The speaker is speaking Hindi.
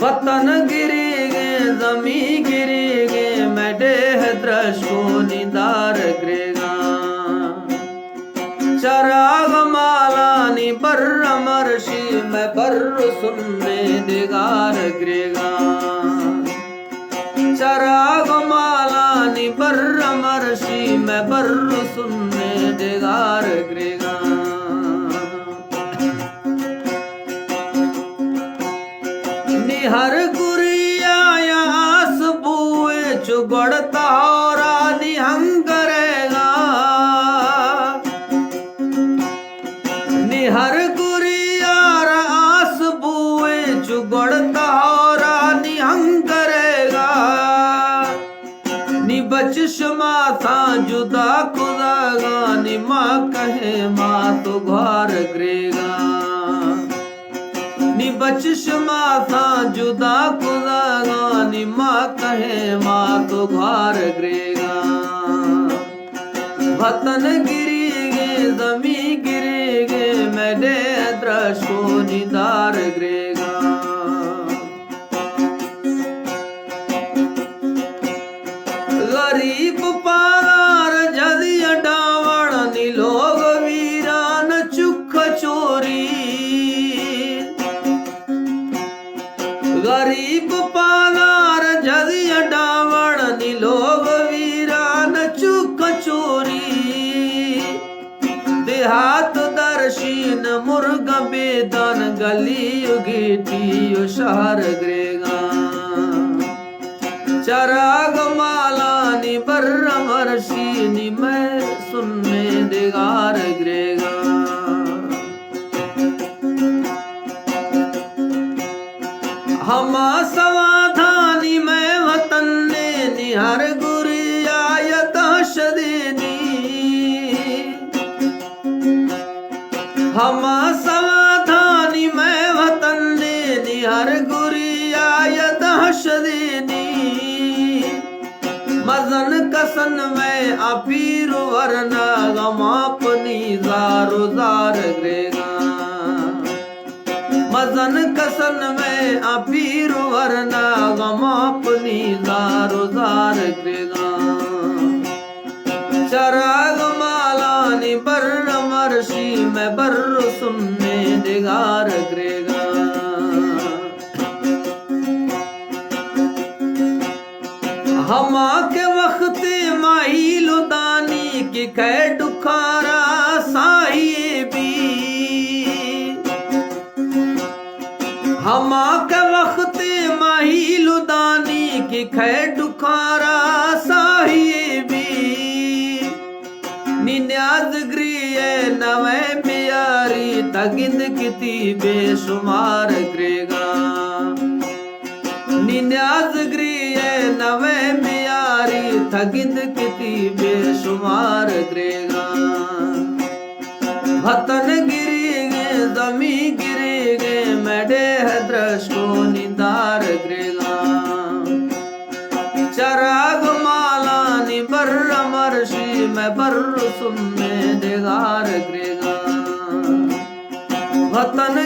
वतन गिरेगे जमी गिरेगे मैं देह दृश को निदार गिरेगा चराग माला नि बर्र मर्शी मैं बर्र सुनने दिगार गिरेगा चराग माला नि बर्र मर्शी मैं बर्र सुनने दिगार गिरेगा हर गुरिया आस बुए चुगड़ता और निहंग करेगा निहर गुरिया आस बुए चुगड़ता और निहंग करेगा नि बचिश माथा जुदा खुदागा नि माँ कहे माँ तो घार गिरेगा नि बचिश माथा जुदा खुदागा नि माँ कहे माँ तो घार गिरेगा वतन गिरेगे जमी गिरेगे मैं दे दृश को निदार गिरेगा गरीब पारार जदिया डावण नि लोग वीरान चुख चोरी गरीब पालार जदिया डावण नि लोग वीरान चुक चोरी देहात दर्शीन मुर्ग बेदन गली गिटी शहर गिरेगा चराग माला नि बर्र मर्शी नि मैं सुनने दिगार गिरेगा हमा समाधानी मैं वतन ने निहर गुरिया यतशदेनी हमा समाधानी मैं वतन ने निहर गुरिया यतशदेनी मजन कसन में अपीर वरना गमापनी जारो जार गिरेगा मजन कसन में अपीर वरना गमापनी जारो जार गिरेगा चराग माला नि बर्र मर्शी मैं बर्र सुनने दिगार गिरेगा हमा के वक्त माही लुदानी की कै डुखारा साई भी हमा के वक्त माही लुदानी की कै डुखारा साहिबी निन्याज ग्रिय नवे प्यारी तगिंद किती बेशुमार गिरेगा निन्याज ग्रिय नवे प्यारी तगिंद किती बेशुमार गिरेगा वतन गिरेगे जमी गिरेगे मैं देह दृश को निदार गिरेगा चराग माला नि बर्र मर्शी मैं बर्र सुनने दिगार गिरेगा वतन